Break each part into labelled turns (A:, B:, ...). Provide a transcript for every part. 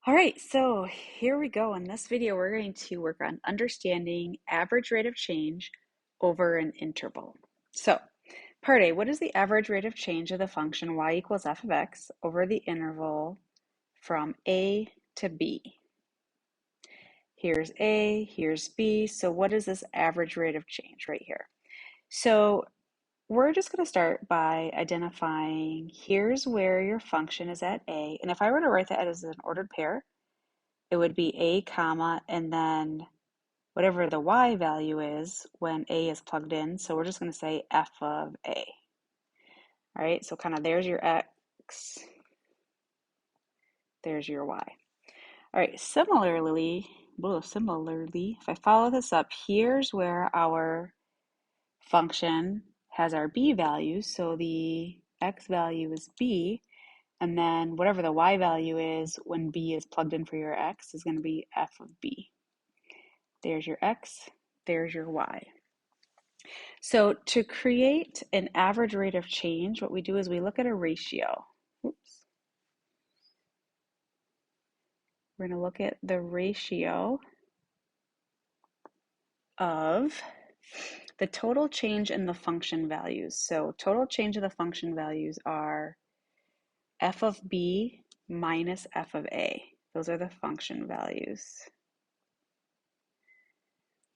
A: All right, so here we go. In this video, we're going to work on understanding average rate of change over an interval. So, part A, what is the average rate of change of the function y equals f of x over the interval from a to b? Here's a, here's b, so what is this average rate of change right here? So, we're just going to start by identifying here's where your function is at a, and if I were to write that as an ordered pair, it would be a comma and then whatever the y value is when a is plugged in. So we're just going to say f of a. All right, so kind of there's your x, there's your y. All right, similarly, if I follow this up, here's where our function has our b values. So the x value is b, and then whatever the y value is when b is plugged in for your x is going to be f of b. There's your x, there's your y. So to create an average rate of change, what we do is we look at a ratio. Oops. We're going to look at the ratio of the total change in the function values. So total change of the function values are f of b minus f of a. Those are the function values.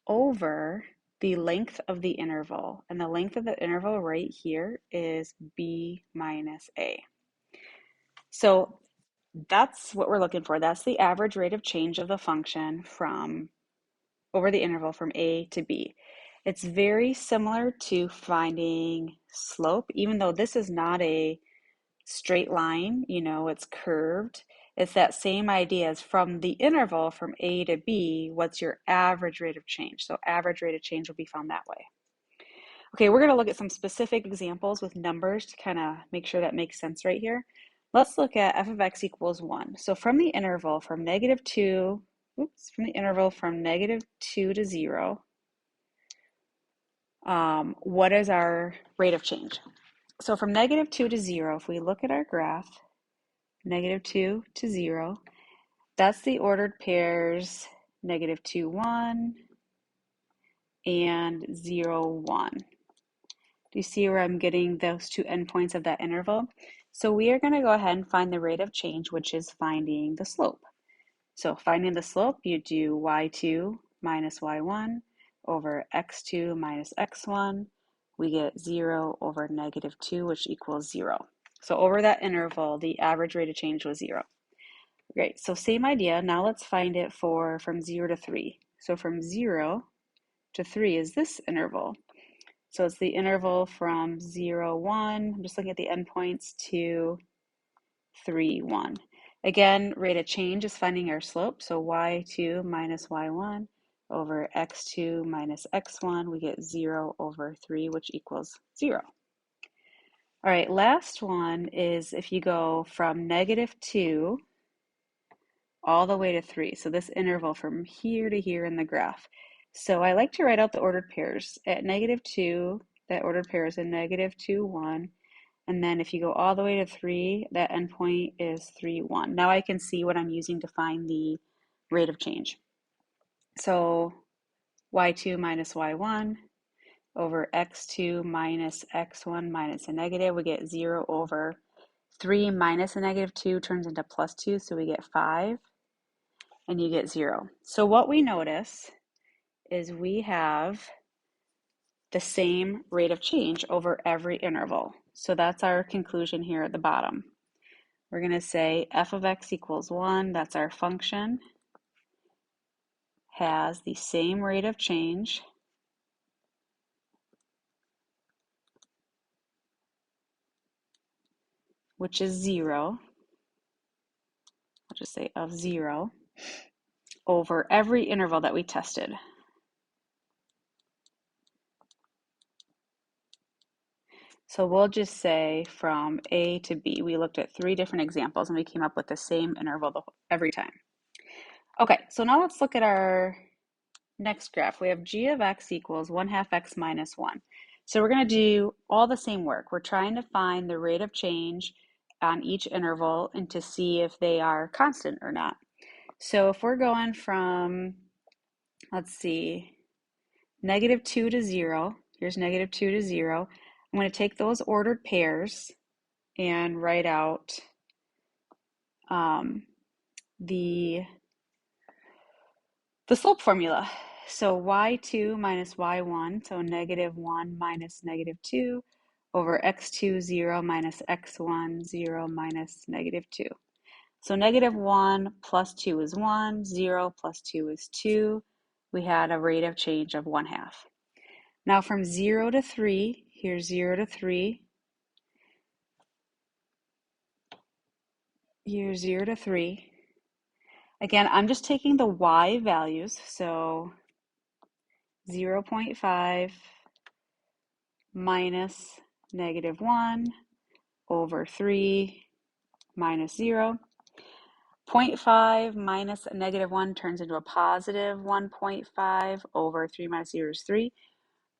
A: Over the length of the interval. And the length of the interval right here is b minus a. So that's what we're looking for. That's the average rate of change of the function from over the interval from a to b. It's very similar to finding slope, even though this is not a straight line, it's curved. It's that same idea as from the interval from a to b, what's your average rate of change? So average rate of change will be found that way. Okay, we're going to look at some specific examples with numbers to kind of make sure that makes sense right here. Let's look at f of x equals 1. So from the interval from negative 2, from the interval from negative 2 to 0, what is our rate of change? So from negative 2 to 0, if we look at our graph, negative 2 to 0, that's the ordered pairs negative 2, 1, and 0, 1. Do you see where I'm getting those two endpoints of that interval? So we are going to go ahead and find the rate of change, which is finding the slope. So finding the slope, you do y2 minus y1 over x2 minus x1. We get 0 over negative 2, which equals 0. So over that interval, the average rate of change was 0. Great, so same idea. Now let's find it for from 0 to 3. So from 0 to 3 is this interval. So it's the interval from 0, 1, I'm just looking at the endpoints, to 3, 1. Again, rate of change is finding our slope. So y2 minus y1 over x2 minus x1, we get 0 over 3, which equals 0. All right, last one is if you go from negative 2 all the way to 3. So this interval from here to here in the graph. So I like to write out the ordered pairs. At negative 2, that ordered pair is a negative 2, 1. And then if you go all the way to 3, that endpoint is 3, 1. Now I can see what I'm using to find the rate of change. So y2 minus y1 over x2 minus x1 minus a negative, we get 0 over 3 minus a negative 2 turns into plus 2, so we get 5, and you get 0. So what we notice is we have the same rate of change over every interval. So that's our conclusion here at the bottom. We're going to say f of x equals 1, that's our function, has the same rate of change which is 0. I'll just say of 0 over every interval that we tested. So we'll just say from A to B. We looked at 3 different examples and we came up with the same interval every time. Okay, so now let's look at our next graph. We have g of x equals 1/2 x minus 1. So we're going to do all the same work. We're trying to find the rate of change on each interval and to see if they are constant or not. So if we're going from, let's see, -2 to 0, here's -2 to 0. I'm going to take those ordered pairs and write out the slope formula. So y2 minus y1, so -1 minus -2 over x2 0 minus x1 0 minus -2. So -1 plus 2 is 1, 0 plus 2 is 2. We had a rate of change of 1/2. Now from 0 to 3, here's 0 to 3. Here's 0 to 3. Again, I'm just taking the y values, so 0.5 minus -1 over 3 minus 0. 0.5 minus -1 turns into a positive 1.5 over 3 minus 0 is 3.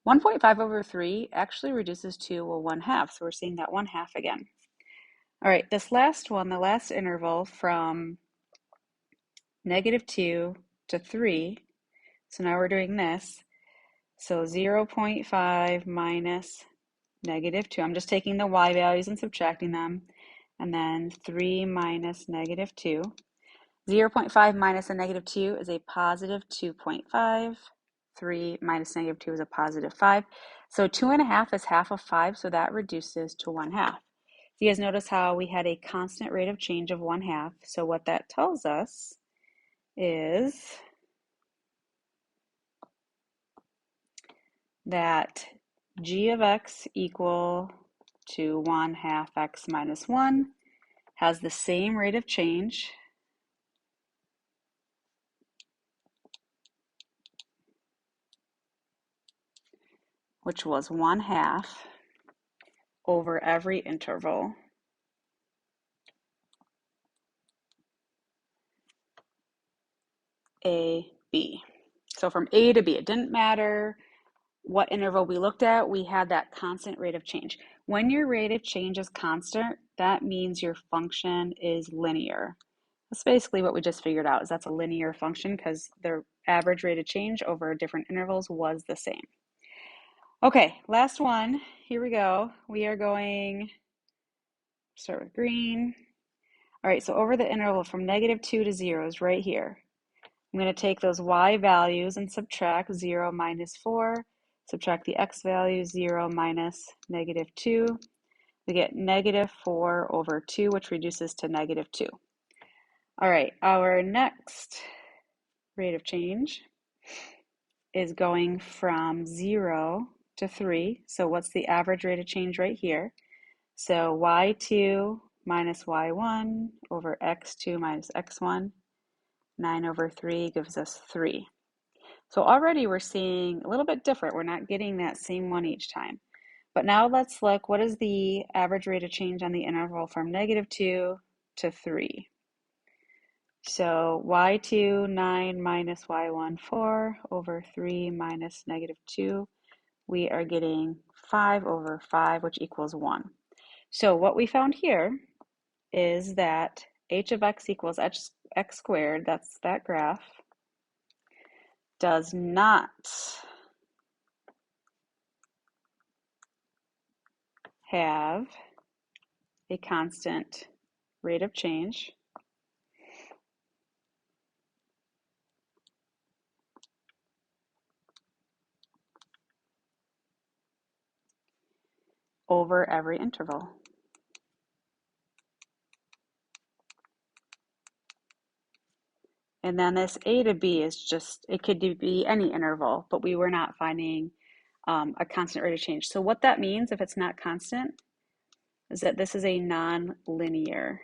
A: 1.5 over 3 actually reduces to a 1/2, so we're seeing that 1/2 again. All right, this last one, the last interval from -2 to 3, so now we're doing this. So 0.5 minus -2, I'm just taking the y values and subtracting them, and then 3 minus -2. 0.5 minus a -2 is a positive 2.5. 3 minus -2 is a positive 5. So 2.5 is half of 5, so that reduces to 1/2. You guys notice how we had a constant rate of change of 1/2. So what that tells us is that g of x equal to 1/2 x minus 1 has the same rate of change which was 1/2 over every interval A, B. So from A to B, it didn't matter what interval we looked at, we had that constant rate of change. When your rate of change is constant, that means your function is linear. That's basically what we just figured out, is that's a linear function because their average rate of change over different intervals was the same. Okay, last one. Here we go. We are going, start with green. All right, so over the interval from -2 to 0 is right here. I'm going to take those y values and subtract 0 minus 4, subtract the x value, 0 minus -2. We get -4 over 2, which reduces to -2. All right, our next rate of change is going from 0 to 3. So what's the average rate of change right here? So y2 minus y1 over x2 minus x1, 9 over 3 gives us 3. So already we're seeing a little bit different. We're not getting that same one each time. But now let's look, what is the average rate of change on the interval from -2 to 3? So y2, 9 minus y1, 4 over 3 minus -2. We are getting 5 over 5, which equals 1. So what we found here is that h of x equals x squared, that's that graph, does not have a constant rate of change over every interval. And then this A to B is just, it could be any interval, but we were not finding a constant rate of change. So what that means, if it's not constant, is that this is a non-linear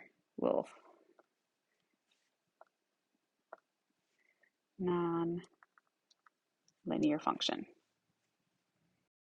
A: function.